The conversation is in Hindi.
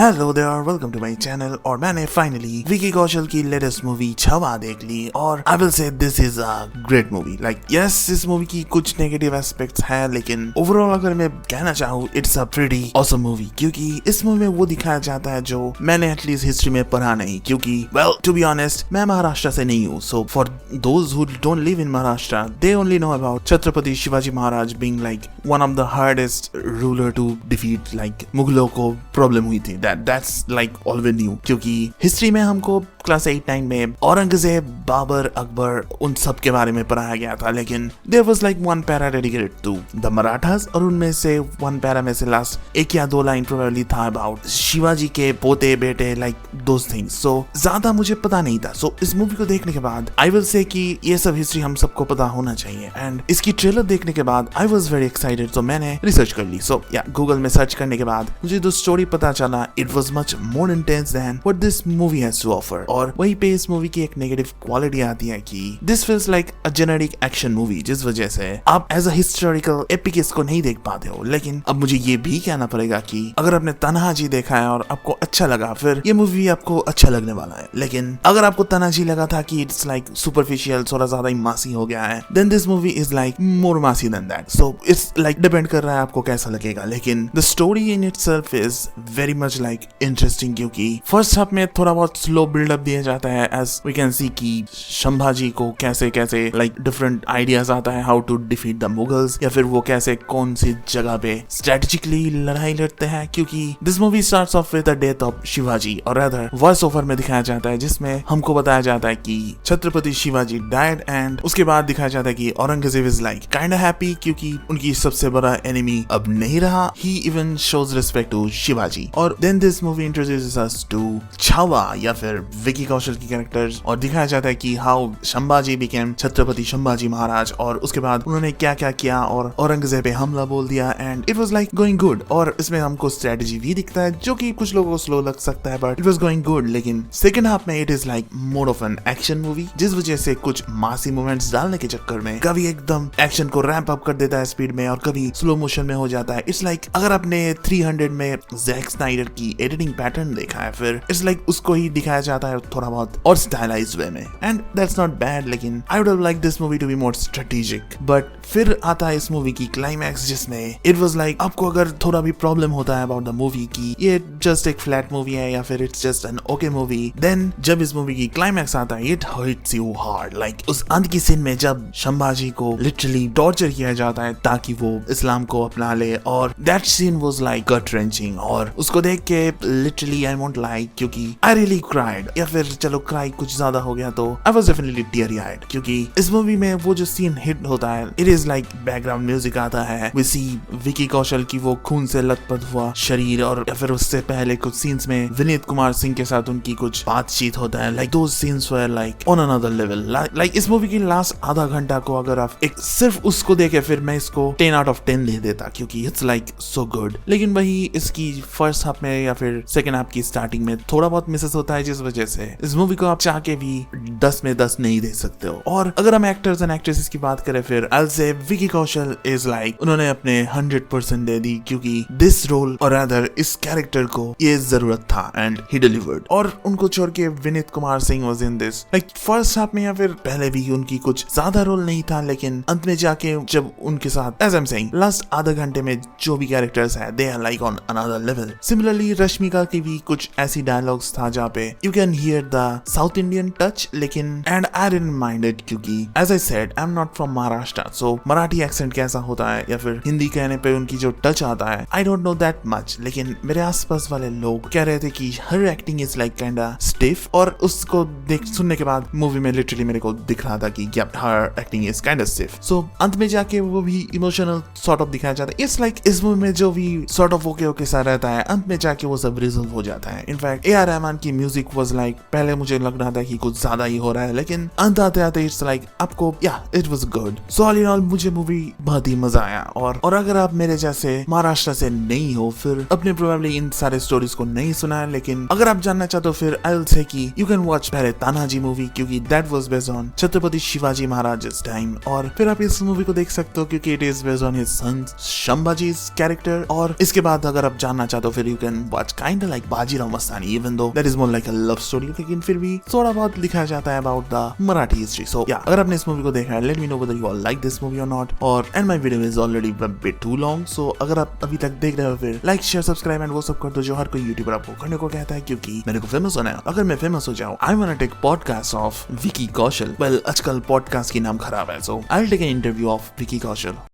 Hello there, welcome to my channel. और मैंने फाइनली विकी कौशल की लेटेस्ट मूवी छावा देख ली और I will say this is a great movie. Like yes, इस मूवी की कुछ नेगेटिव एस्पेक्ट्स हैं, लेकिन ओवरऑल अगर मैं कहना चाहूँ it's a pretty awesome movie, क्योंकि इस मूवी में वो दिखाया जाता है जो मैंने एटलीस्ट हिस्ट्री में पढ़ा नहीं। क्योंकि वेल टू बी ऑनेस्ट, मैं महाराष्ट्र से नहीं हूँ, so for those who don't live in Maharashtra they only know about Chhatrapati Shivaji Maharaj being like one of the hardest ruler to defeat. Like मुगलों को प्रॉब्लम हुई थी, that's like all we knew। क्योंकि हिस्ट्री में हमको क्लास 8-9 में औरंगजेब, बाबर, अकबर उन सब के बारे में पढ़ाया गया था, लेकिन there was like one para dedicated to the Marathas, और उनमें से वन पैरा में से लास्ट 1 या 2 लाइन प्रोबेबली था अबाउट शिवाजी के पोते बेटे, लाइक दोस थिंग्स। सो ज्यादा मुझे पता नहीं था। सो इस मूवी को देखने के बाद आई विल से कि ये सब हिस्ट्री हम सबको पता होना चाहिए। एंड इसकी ट्रेलर देखने के बाद आई वाज वेरी एक्साइटेड, तो मैंने रिसर्च कर ली। सो या गूगल में सर्च करने के बाद मुझे जो स्टोरी पता चला, it was much more intense than what this movie has to offer. और वहीं पे इस मूवी की एक नेगेटिव क्वालिटी आती है कि this feels like a generic action movie, जिस वजह से आप एज अ हिस्टोरिकल एपिक इसको नहीं देख पाते हो। लेकिन अब मुझे ये भी कहना पड़ेगा कि अगर आपने तन्हाजी देखा है और आपको अच्छा लगा, फिर ये मूवी आपको अच्छा लगने वाला है। लेकिन अगर आपको तन्हाजी लगा था कि इट्स लाइक सुपरफिशियल, थोड़ा ज्यादा ही मासी हो गया है, then this movie is like more massy than that. So it's like depend कर रहा है आपको कैसा लगेगा। लेकिन the story in itself is very much like interesting, क्योंकि फर्स्ट हाफ में थोड़ा बहुत स्लो बिल्डअप दिया जाता है, एज वी कैन सी कि संभाजी को कैसे कैसे लाइक डिफरेंट आइडियाज आता है how to defeat the Mughals, या फिर वो कैसे कौन सी जगह पे स्ट्रेटेजिकली लड़ाई लड़ते हैं। क्योंकि this movie starts of with the death of Shivaji, और रादर वॉइस ओवर में दिखाया जाता है, जिसमें हमको बताया जाता है कि छत्रपति शिवाजी डाइड, एंड उसके बाद दिखाया जाता है कि Aurangzeb is like kind of happy, क्योंकि उनकी सबसे बड़ा एनिमी अब नहीं रहा। He even shows respect to Shivaji. और then this movie introduces us to Chhaava, या फिर विकी कौशल की कैरेक्टर्स, और दिखाया जाता है कि हाउ संभाजी बिकेम छत्रपति संभाजी महाराज, और उसके बाद उन्होंने क्या क्या किया और औरंगजेब पे हमला बोल दिया, and it was like going good. और इसमें हमको स्ट्रेटजी भी दिखता है, जो कि कुछ लोगों को स्लो लग सकता है, but it was going good. लेकिन सेकंड हाफ में it is like more of an action movie, जिस वजह से कुछ मासी मोमेंट्स डालने के चक्कर में कभी एकदम एक्शन को रैंप अप कर देता है स्पीड में, और कभी स्लो मोशन में हो जाता है। इट्स लाइक अगर आपने 300 में जैक स्नाइडर की एडिटिंग पैटर्न देखा है, फिर इट्स लाइक उसको ही दिखाया जाता है थोड़ा बहुत और स्टाइलाइज्ड वे में, एंड दैट्स नॉट बैड। लेकिन I would have like this movie to be more strategic. But फिर आता है इस मूवी की क्लाइमैक्स, जिसमें इट वाज लाइक आपको अगर थोड़ा भी प्रॉब्लम होता है अबाउट द मूवी की ये जस्ट एक फ्लैट मूवी है या फिर it's just an okay movie, then जब इस मूवी की क्लाइमैक्स आता है it hurts you hard. Like उस अंत की सीन में जब संभाजी को लिटरली टॉर्चर किया जाता है ताकि वो इस्लाम को अपना ले, और that scene was like gut wrenching. और उसको देख के लिटरली आई वोंट लाइक, क्योंकि आई रियली क्राइड, या फिर चलो क्राई कुछ ज्यादा हो गया तो I was definitely teary eyed. क्योंकि इस मूवी में वो जो सीन हिट होता है, it is like background music आता है, वी सी विकी कौशल की वो खून से लथपथ हुआ शरीर, और या फिर उससे पहले कुछ सीन्स में विनीत कुमार सिंह के साथ उनकी कुछ बातचीत होता है। Like those scenes were like on another level. Like इस मूवी की लास्ट आधा घंटा को अगर आप एक सिर्फ उसको देखे, फिर मैं इसको 10 out of 10 दे देता, क्योंकि इट्स लाइक सो गुड। लेकिन वही इसकी फर्स्ट हाफ में या फिर सेकंड हाफ की स्टार्टिंग में थोड़ा बहुत मिसेस होता है, जिस वजह से इस मूवी को आप चाह के भी 10 में 10 नहीं दे सकते हो। और अगर हम एक्टर्स एंड एक्ट्रेसेस की बात करें, फिर I will say Vicky Kaushal is like उन्होंने अपने 100% दे दी, क्योंकि दिस रोल और रादर इस कैरेक्टर को ये जरूरत था, एंड ही डिलीवर्ड। और उनको छोड़ के Vineet Kumar Singh was in this like first half में या फिर पहले भी उनकी कुछ ज्यादा रोल नहीं था, लेकिन अंत में जाके जब उनके साथ as I am saying last आधा घंटे में जो भी कैरेक्टर्स है they are like on another level. Similarly Rashmika की भी कुछ ऐसी डायलॉग्स था जहाँ पे you can hear the South Indian touch, लेकिन and I didn't mind it, क्योंकि as I said I am not from Maharashtra, so Marathi accent कैसा होता है या फिर हिंदी कहने पे उनकी जो टच आता है I don't know that much. लेकिन मेरे आसपास वाले लोग कह रहे थे कि her acting is like kinda stiff, और उसको देख सुनने के बाद मूवी में लिटरली मेरे को दिख रहा था कि her acting is kinda stiff. So अंत में जाके वो भी इमोशनल सॉर्ट ऑफ दिखाया जाता है। इट्स लाइक इस मूवी में जो भी सॉर्ट ऑफ ओके सा रहता है, अंत में जाके वो सब रिजॉल्व हो जाता है। इनफैक्ट ए आर रहमान की म्यूजिक वाज लाइक पहले मुझे लग रहा था कि कुछ ज्यादा ही हो रहा है, लेकिन अंत आते आते इट्स लाइक आपको it was good. So all in all मुझे मूवी बहुत ही मजा आया। और अगर आप मेरे जैसे महाराष्ट्र से नहीं हो, फिर अपने प्रोबेबली इन सारे स्टोरीज को नहीं सुना है, लेकिन अगर आप जानना चाहते हो फिर आई विल से कि यू कैन वॉच पहले तानाजी मूवी, क्योंकि that was based on Chhatrapati Shivaji Maharaj time. और फिर आप इस मूवी को देख सकते हो क्योंकि it is based on his son Shambhaji character. और इसके बाद अगर आप जानना चाहते हो फिर you can watch kind like Bajirao Mastani, even though that is more like a love story, लेकिन फिर भी थोड़ा बहुत लिखा जाता है अबाउट द मराठी हिस्ट्री। सो अगर आपने इस मूवी को देखा है, let me know whether you all like this movie और नॉट। और and my video is already a bit too long, so अगर आप अभी तक देख रहे हो फिर लाइक शेयर सब्सक्राइब एंड वो सब कर दो जो हर कोई यूट्यूबर आपको करने को कहता है, क्योंकि मेरे को फेमस होना है। अगर मैं फेमस हो जाऊं, I want to take podcast of Vicky Kaushal. Well आजकल पॉडकास्ट की नाम खराब है, so I will take an interview of Vicky Kaushal.